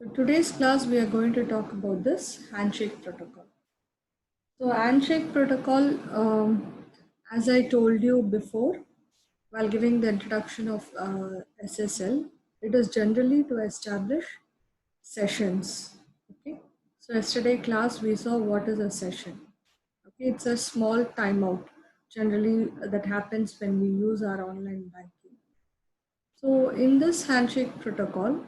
So today's class we are going to talk about this handshake protocol. So handshake protocol, as I told you before, while giving the introduction of SSL, it is generally to establish sessions. Okay. So yesterday class we saw what is a session. Okay, it's a small timeout generally that happens when we use our online banking. So in this handshake protocol,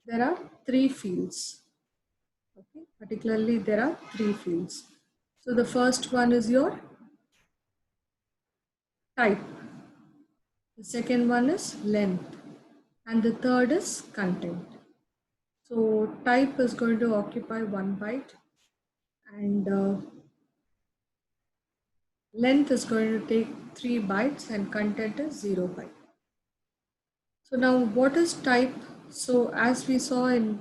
there are three fields. Okay, particularly there are three fields. So the first one is your type, the second one is length, and the third is content. So type is going to occupy 1 byte, and length is going to take 3 bytes, and content is 0 byte. So now what is type? So as we saw in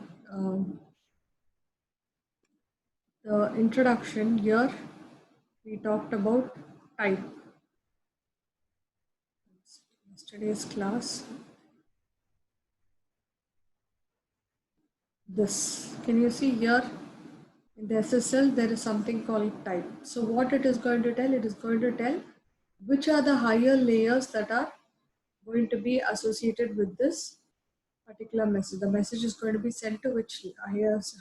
the introduction here, we talked about type. Yesterday's class. This, can you see here in the SSL there is something called type. So what it is going to tell, it is going to tell which are the higher layers that are going to be associated with this particular message. The message is going to be sent to which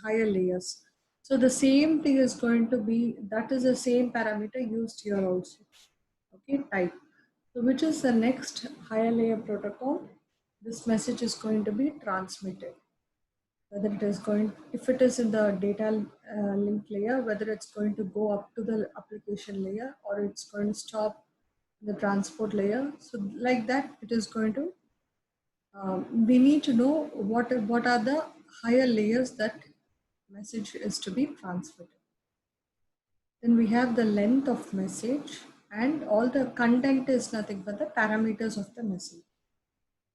higher layers. So the same thing is going to be, that is the same parameter used here also. Okay, type. So which is the next higher layer protocol? This message is going to be transmitted. Whether it is going, if it is in the data link layer, whether it's going to go up to the application layer or it's going to stop the transport layer. So like that, it is going to, we need to know what are the higher layers that message is to be transmitted. Then we have the length of message, and all the content is nothing but the parameters of the message.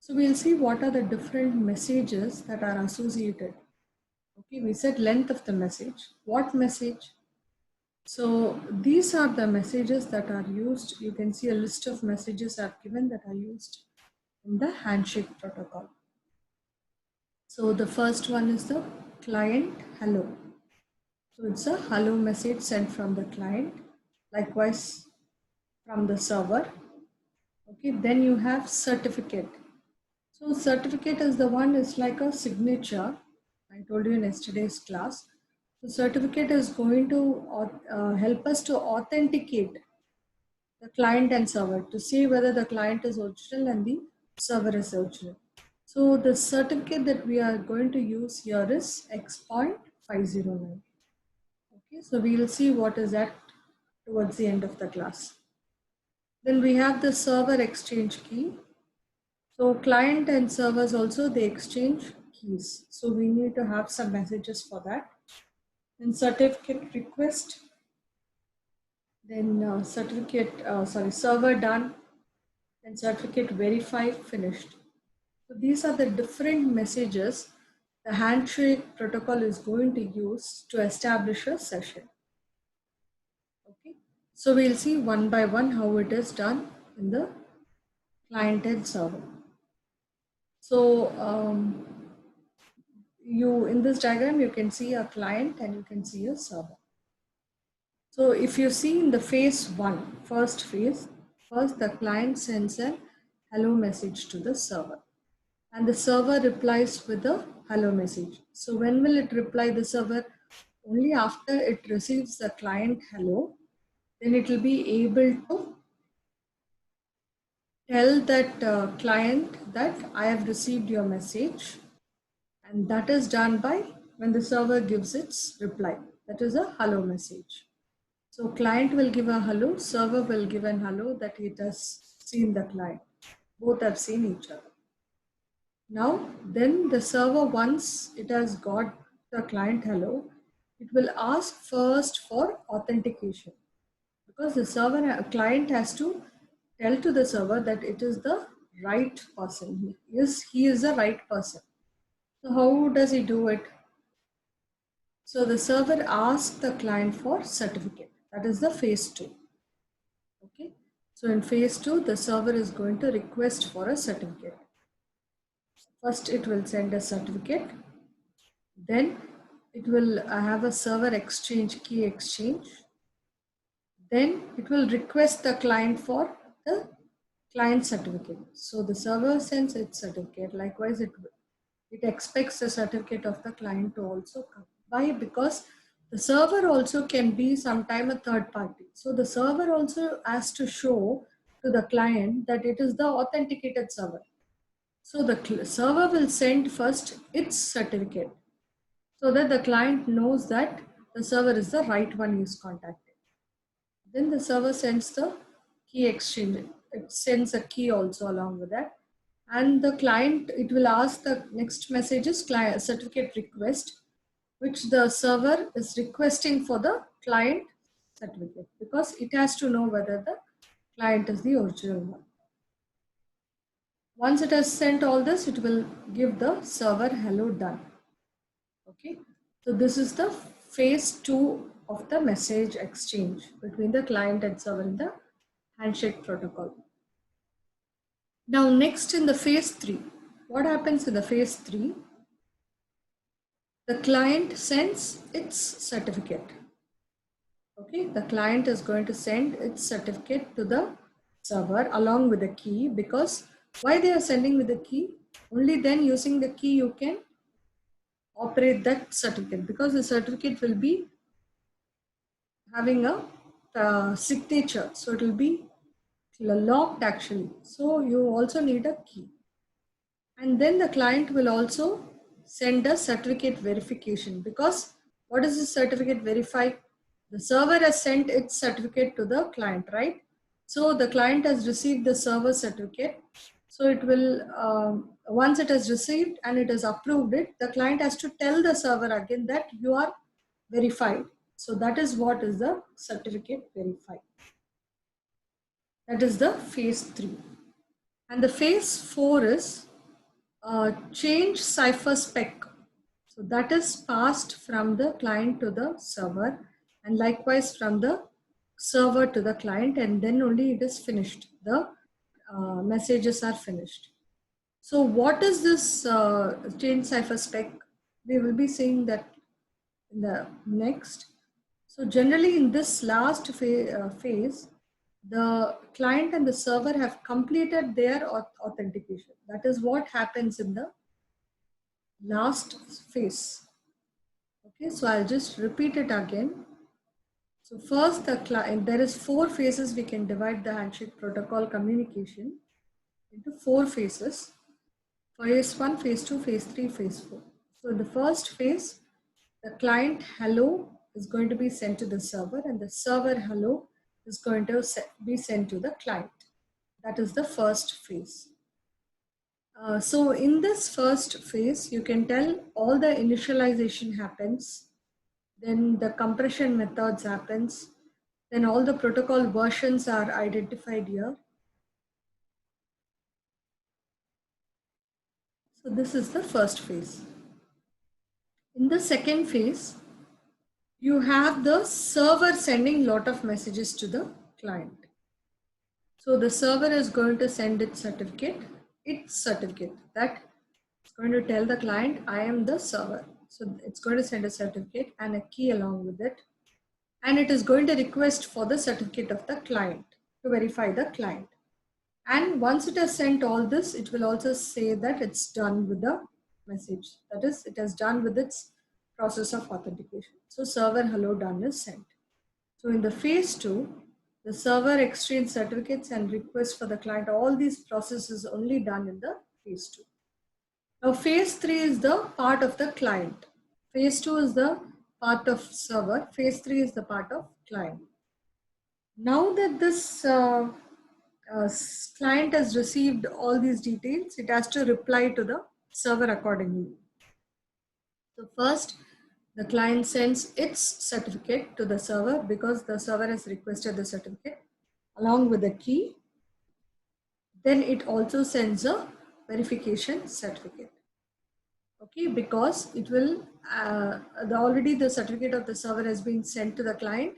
So we'll see what are the different messages that are associated. Okay, we said length of the message. What message? So these are the messages that are used. You can see a list of messages are given that are used in the handshake protocol. So the first one is the client hello. So it's a hello message sent from the client. Likewise from the server. Okay, then you have certificate. So certificate is the one, is like a signature. I told you in yesterday's class. So certificate is going to help us to authenticate the client and server to see whether the client is original and the server is original. So the certificate that we are going to use here is X.509. Okay, so we will see what is that towards the end of the class. Then we have the server exchange key. So client and servers also, they exchange keys. So we need to have some messages for that. Then certificate request, then server done, then certificate verified, finished. So these are the different messages the handshake protocol is going to use to establish a session. Okay, so we'll see one by one how it is done in the client and server. So you, in this diagram, you can see a client and you can see a server. So if you see in the phase one, first phase, first the client sends a hello message to the server, and the server replies with a hello message. So when will it reply the server? Only after it receives the client hello, then it will be able to tell that client that I have received your message, and that is done by when the server gives its reply. That is a hello message. So client will give a hello, server will give an hello that it has seen the client. Both have seen each other. Now, then the server, once it has got the client hello, it will ask first for authentication, because the server client has to tell to the server that it is the right person. He is the right person. So how does he do it? So the server asks the client for certificate. That is the phase two. Okay. So in phase two, the server is going to request for a certificate. First, it will send a certificate. Then it will have a server exchange, key exchange. Then it will request the client for the client certificate. So the server sends its certificate. Likewise, it expects the certificate of the client to also come. Why? Because the server also can be sometime a third party. So the server also has to show to the client that it is the authenticated server. So the server will send first its certificate so that the client knows that the server is the right one he's contacting. Then the server sends the key exchange. It sends a key also along with that. And the client, it will ask the next message is client certificate request, which the server is requesting for the client certificate because it has to know whether the client is the original one. Once it has sent all this, it will give the server hello done. Okay, so this is the phase 2 of the message exchange between the client and server in the handshake protocol. Now next in the phase 3, what happens in the phase 3? The client sends its certificate. Okay, the client is going to send its certificate to the server along with the key, because why they are sending with the key? Only then using the key you can operate that certificate, because the certificate will be having a signature, so it will be locked actually. So you also need a key. And then the client will also send a certificate verification, because what is the certificate verify? The server has sent its certificate to the client, right? So the client has received the server certificate. So it will, once it has received and it has approved it, the client has to tell the server again that you are verified. So that is what is the certificate verified. That is the phase 3. And the phase 4 is change cipher spec. So that is passed from the client to the server, and likewise from the server to the client, and then only it is finished. The messages are finished. So what is this change cipher spec? We will be seeing that in the next. So generally in this last phase, the client and the server have completed their authentication. That is what happens in the last phase. Okay, so I'll just repeat it again. So first, there is 4 phases. We can divide the handshake protocol communication into 4 phases. Phase 1, phase 2, phase 3, phase 4. So in the first phase, the client hello is going to be sent to the server, and the server hello is going to be sent to the client. That is the first phase. So in this first phase, you can tell all the initialization happens, then the compression methods happens, then all the protocol versions are identified here. So this is the first phase. In the second phase, you have the server sending lot of messages to the client. So the server is going to send its certificate that it's going to tell the client, I am the server. So it's going to send a certificate and a key along with it. And it is going to request for the certificate of the client to verify the client. And once it has sent all this, it will also say that it's done with the message. That is, it has done with its process of authentication. So server hello done is sent. So in the phase 2, the server exchange certificates and requests for the client. All these processes only done in the phase 2. Now phase 3 is the part of the client. Phase 2 is the part of server. Phase 3 is the part of client. Now that this client has received all these details, it has to reply to the server accordingly. So first, the client sends its certificate to the server because the server has requested the certificate along with the key. Then it also sends a verification certificate. Okay, because it will, already the certificate of the server has been sent to the client.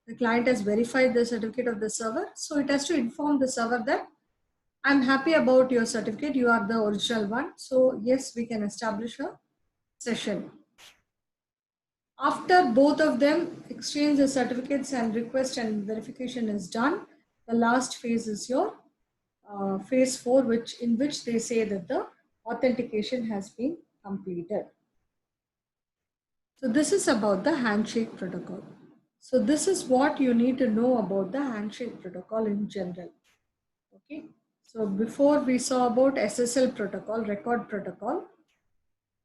The client has verified the certificate of the server. So it has to inform the server that I'm happy about your certificate. You are the original one. So yes, we can establish a session. After both of them exchange the certificates and request and verification is done, the last phase is your phase 4, in which they say that the authentication has been completed. So this is about the handshake protocol. So this is what you need to know about the handshake protocol in general. Okay. So before we saw about SSL protocol, record protocol,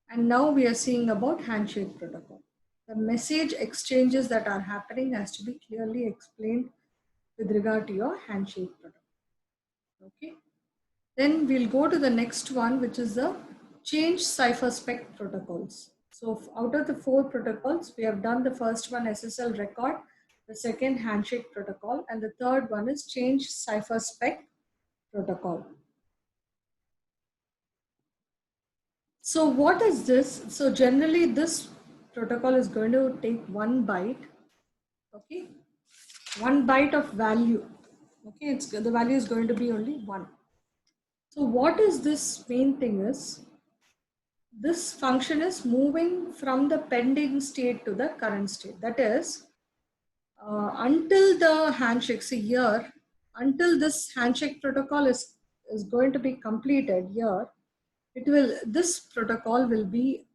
and now we are seeing about handshake protocol. The message exchanges that are happening has to be clearly explained with regard to your handshake protocol. Okay. Then we'll go to the next one, which is the change cipherspec protocols. So out of the 4 protocols, we have done the first one, SSL record, the second handshake protocol, and the third one is change cipherspec protocol. So what is this? So generally this protocol is going to take 1 byte, okay? 1 byte of value, okay? The value is going to be only 1. So what is this main thing is, this function is moving from the pending state to the current state. That is, until the handshake, see here, until this handshake protocol is going to be completed here, this protocol will be,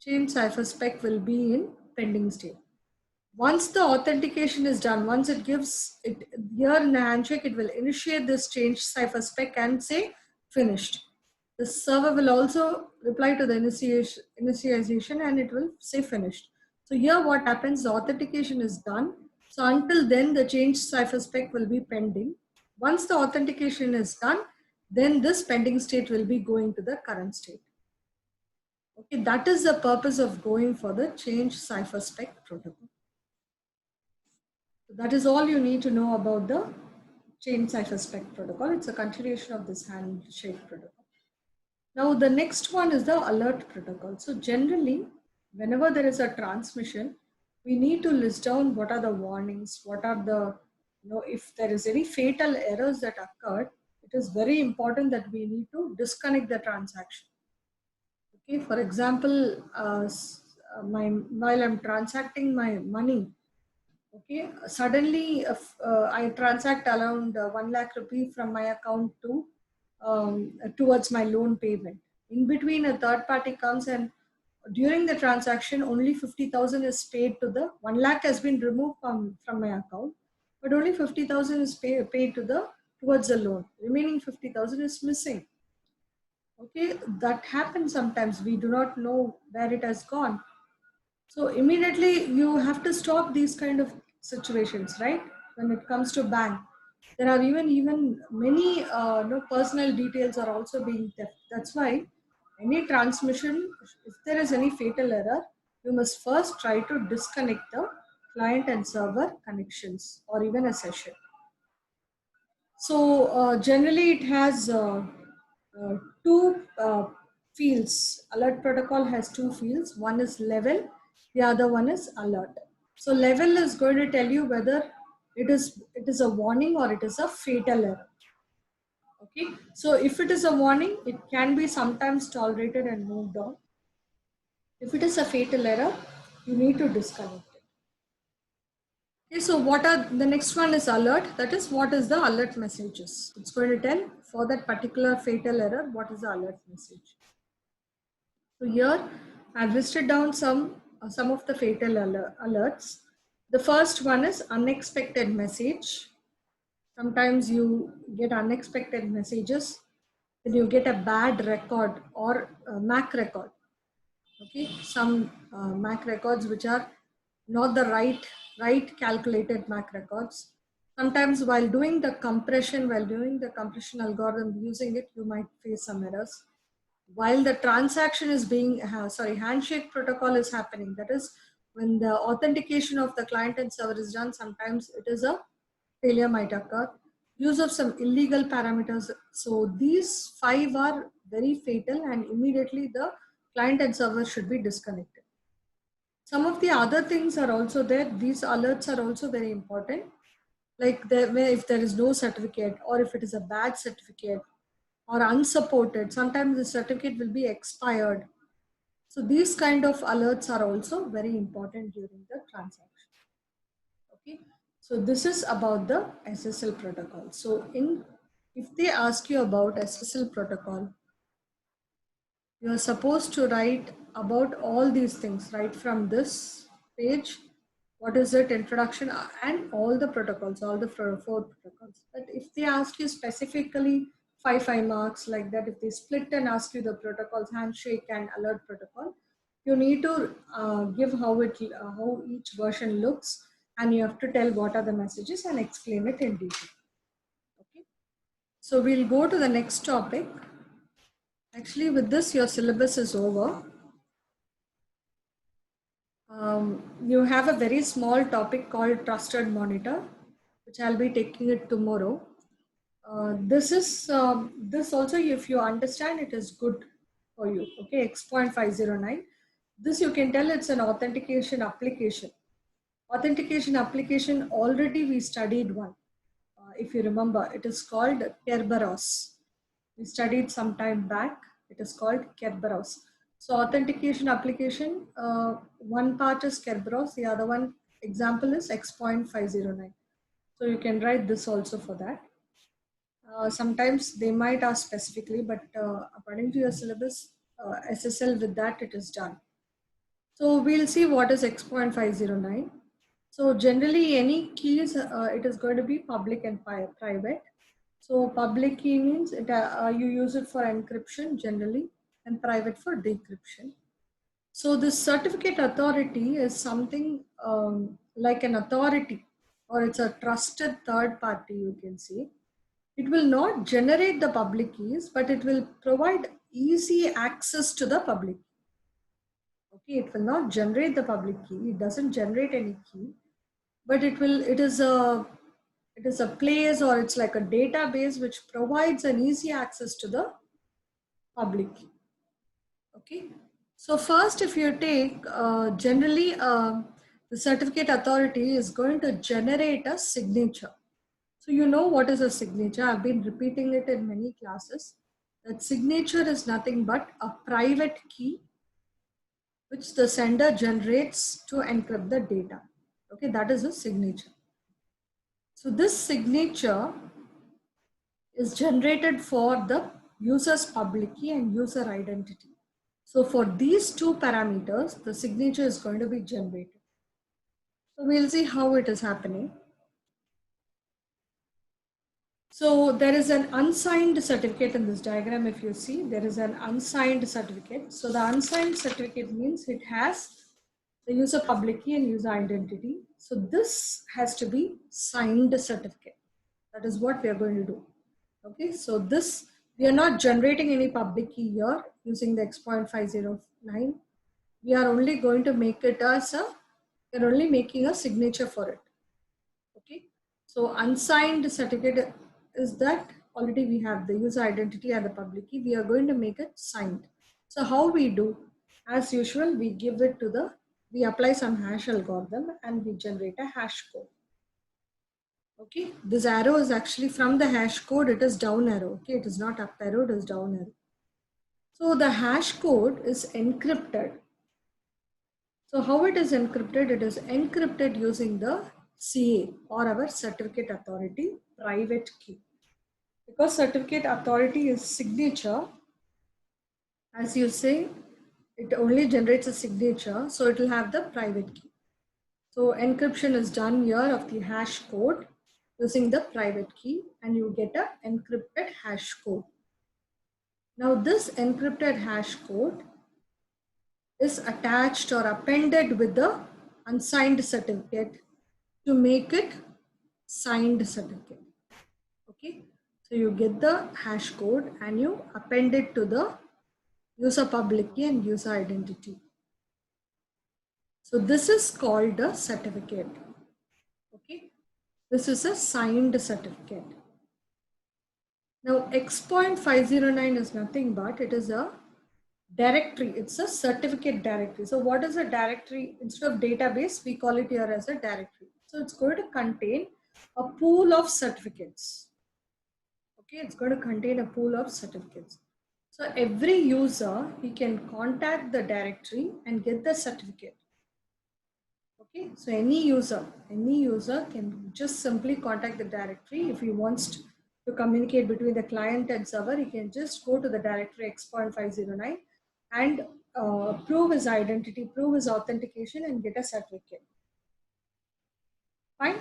change cipherspec will be in pending state. Once the authentication is done, once it gives it here in the handshake, it will initiate this change cipherspec and say finished. The server will also reply to the initialization and it will say finished. So here what happens, the authentication is done. So until then, the change cipherspec will be pending. Once the authentication is done, then this pending state will be going to the current state. Okay, that is the purpose of going for the change cipherspec protocol. So that is all you need to know about the change cipherspec protocol. It's a continuation of this handshake protocol. Now the next one is the alert protocol. So generally, whenever there is a transmission, we need to list down what are the warnings, what are the, if there is any fatal errors that occurred, it is very important that we need to disconnect the transaction. Okay, for example, while I'm transacting my money, okay, suddenly I transact around 1 lakh rupee from my account to towards my loan payment. In between, a third party comes and during the transaction, only 50,000 is paid to the 1 lakh has been removed from my account, but only 50,000 is paid to the towards the loan. Remaining 50,000 is missing. Okay, that happens sometimes. We do not know where it has gone. So immediately you have to stop these kind of situations, right? When it comes to bank, there are even many personal details are also being theft. That's why any transmission, if there is any fatal error, you must first try to disconnect the client and server connections or even a session. So generally it has two fields. Alert protocol has 2 fields. One is level, the other one is alert. So level is going to tell you whether it is a warning or it is a fatal error. Okay, so if it is a warning, it can be sometimes tolerated and moved on. If it is a fatal error, you need to disconnect it. Okay, so the next one is alert. That is, what is the alert messages? It's going to tell for that particular fatal error, what is the alert message. So here I've listed down some of the fatal alerts. The first one is unexpected message. Sometimes you get unexpected messages, then you get a bad record or MAC record. Okay, some MAC records which are not the right calculated MAC records. Sometimes while doing the compression algorithm using it, you might face some errors. While the transaction is being, handshake protocol is happening, that is when the authentication of the client and server is done, sometimes it is a failure might occur. Use of some illegal parameters. So these 5 are very fatal and immediately the client and server should be disconnected. Some of the other things are also there. These alerts are also very important. Like if there is no certificate or if it is a bad certificate or unsupported, sometimes the certificate will be expired. So these kind of alerts are also very important during the transaction. Okay, so this is about the SSL protocol. So if they ask you about SSL protocol, you are supposed to write about all these things right from this page. What is it? Introduction and all the protocols, all the four protocols. But if they ask you specifically five marks like that, if they split and ask you the protocols, handshake and alert protocol, you need to give how each version looks, and you have to tell what are the messages and explain it in detail. Okay. So we'll go to the next topic. Actually, with this, your syllabus is over. You have a very small topic called trusted monitor, which I'll be taking it tomorrow. This also, if you understand, it is good for you. Okay, X.509. This you can tell it's an authentication application. Authentication application, already we studied one. If you remember, it is called Kerberos. We studied some time back. It is called Kerberos. So authentication application, one part is Kerberos, the other one example is X.509. So you can write this also for that. Sometimes they might ask specifically, but according to your syllabus, SSL with that it is done. So we'll see what is X.509. So generally any keys, it is going to be public and private. So public key means you use it for encryption generally, and private for decryption. So this certificate authority is something like an authority, or it's a trusted third party, you can say. It will not generate the public keys, but it will provide easy access to the public. Okay, it will not generate the public key. It doesn't generate any key, but it is a place, or it's like a database which provides an easy access to the public key. Okay, so first, if you take generally the certificate authority is going to generate a signature. So you know what is a signature. I've been repeating it in many classes. That signature is nothing but a private key which the sender generates to encrypt the data. Okay, that is a signature. So this signature is generated for the user's public key and user identity. So for these two parameters, the signature is going to be generated. So we'll see how it is happening. So there is an unsigned certificate in this diagram. If you see, there is an unsigned certificate. So the unsigned certificate means it has the user public key and user identity. So this has to be signed certificate. That is what we are going to do. Okay, so this, we are not generating any public key here using the X.509. We are only going to make it as we are only making a signature for it. Okay, so unsigned certificate is that already we have the user identity and the public key. We are going to make it signed. So how we do? As usual, we apply some hash algorithm and we generate a hash code. Okay, this arrow is actually from the hash code, it is down arrow. Okay, it is not up arrow, it is down arrow. So the hash code is encrypted. So how it is encrypted? It is encrypted using the CA, or our certificate authority private key. Because certificate authority is signature, as you say, it only generates a signature, so it will have the private key. So encryption is done here of the hash code using the private key, and you get a encrypted hash code. Now this encrypted hash code is attached or appended with the unsigned certificate to make it signed certificate. Okay, so you get the hash code and you append it to the user public key and user identity. So this is called a certificate. Okay, this is a signed certificate. Now X.509 is nothing but it is a directory. It's a certificate directory. So what is a directory? Instead of database, we call it here as a directory. So it's going to contain a pool of certificates. Okay, it's going to contain a pool of certificates. So every user, he can contact the directory and get the certificate. Okay, so any user can just simply contact the directory. If he wants to communicate between the client and server, he can just go to the directory X.509 and prove his identity, prove his authentication and get a certificate. Fine.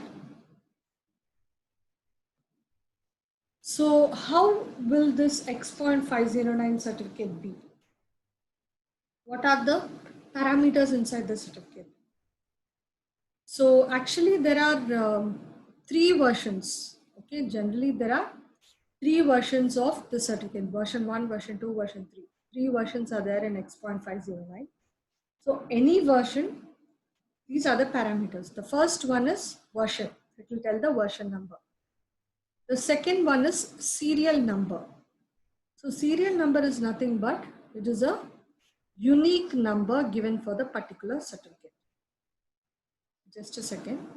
So how will this X.509 certificate be? What are the parameters inside the certificate? So actually there are three versions. Okay, generally there are three versions of the certificate: version 1, version 2, version 3. Three versions are there in X.509. So any version, these are the parameters. The first one is version. It will tell the version number. The second one is serial number. So serial number is nothing but it is a unique number given for the particular certificate. Just a second.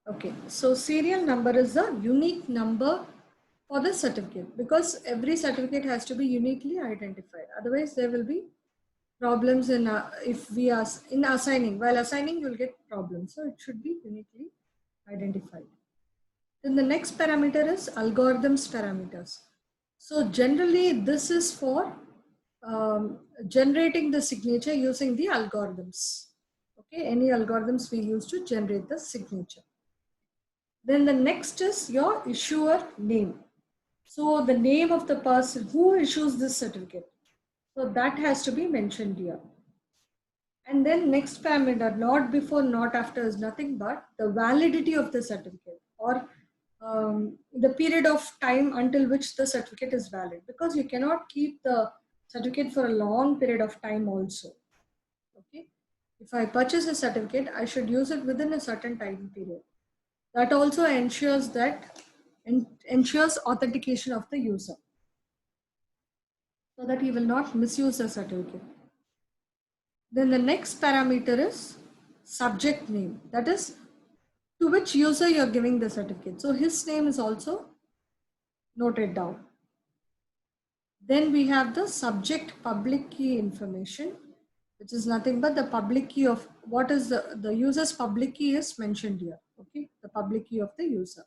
Okay, so serial number is a unique number for the certificate because every certificate has to be uniquely identified. Otherwise, there will be problems in if we are in assigning. While assigning, you will get problems. So it should be uniquely identified. Then the next parameter is algorithms parameters. So generally, this is for generating the signature using the algorithms. Okay, any algorithms we use to generate the signature. Then the next is your issuer name. So the name of the person who issues this certificate. So that has to be mentioned here. And then next parameter, not before, not after, is nothing but the validity of the certificate or the period of time until which the certificate is valid, because you cannot keep the certificate for a long period of time also. Okay. If I purchase a certificate, I should use it within a certain time period. That also ensures authentication of the user so that he will not misuse the certificate. Then the next parameter is subject name, that is to which user you are giving the certificate. So his name is also noted down. Then we have the subject public key information, which is nothing but the public key of what is the user's public key is mentioned here. Okay, the public key of the user.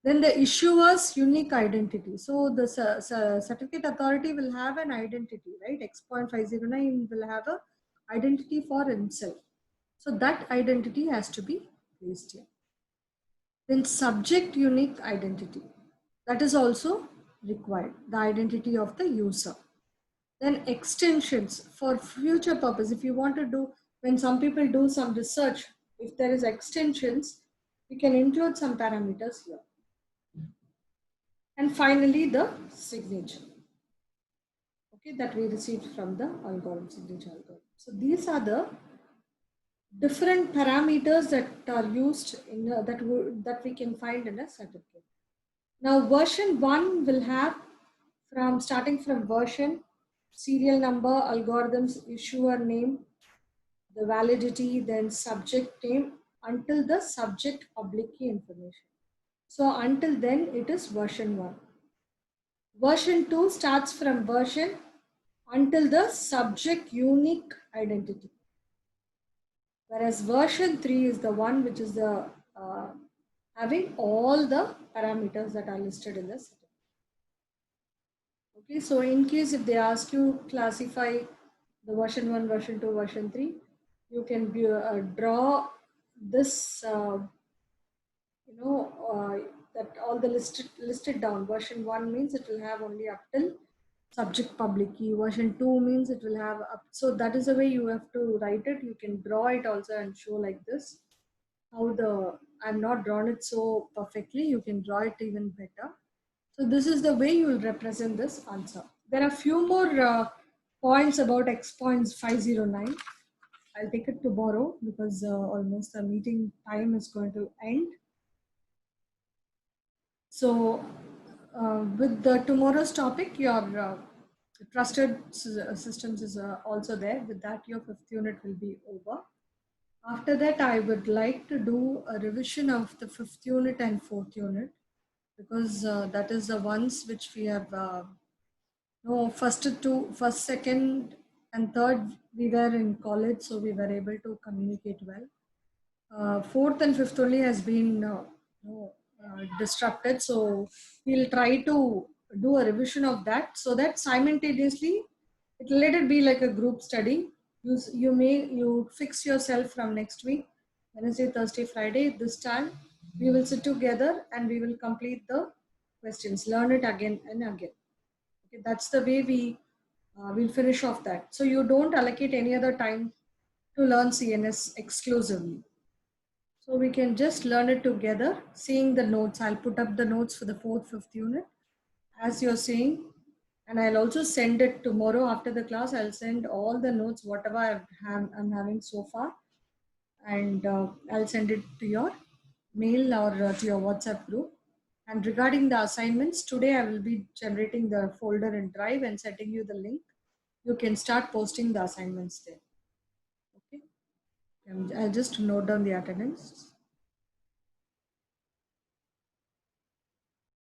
Then the issuer's unique identity. So the certificate authority will have an identity, right? X.509 will have a identity for himself. So that identity has to be placed here. Then subject unique identity. That is also required, the identity of the user. Then extensions for future purpose. If you want to do, when some people do some research, if there is extensions, we can include some parameters here. And finally, the signature, okay, that we received from the algorithm, signature algorithm. So these are the different parameters that are used in that we can find in a certificate. Now, version 1 will have starting from version, serial number, algorithms, issuer name, the validity, then subject name until the subject public key information. So until then, it is version 1. Version 2 starts from version until the subject unique identity. Whereas version 3 is the one which is the having all the parameters that are listed in the certificate. Okay, so in case if they ask you classify the version 1, version 2, version 3, you can draw this, that all the listed down. Version 1 means it will have only up till subject public key. Version 2 means it will have up. So that is the way you have to write it. You can draw it also and show like this. I've not drawn it so perfectly. You can draw it even better. So this is the way you will represent this answer. There are few more points about X.509. I'll take it tomorrow because almost the meeting time is going to end. So with the tomorrow's topic, your Trusted systems is also there. With that, your fifth unit will be over. After that, I would like to do a revision of the fifth unit and fourth unit, because that is the ones which we have no, first, second, and third, we were in college, so we were able to communicate well. Fourth and fifth only has been disrupted, so we'll try to do a revision of that, so that simultaneously, let it be like a group study. You fix yourself from next week, Wednesday, Thursday, Friday. This time, we will sit together and we will complete the questions, learn it again and again. Okay, that's the way we'll finish off that. So you don't allocate any other time to learn CNS exclusively. So we can just learn it together, seeing the notes. I'll put up the notes for the fourth, fifth unit, as you're saying, and I'll also send it tomorrow after the class. I'll send all the notes, whatever I'm having so far, and I'll send it to your mail or to your WhatsApp group. And regarding the assignments, today I will be generating the folder in Drive and sending you the link. You can start posting the assignments there. Okay. I'll just note down the attendance.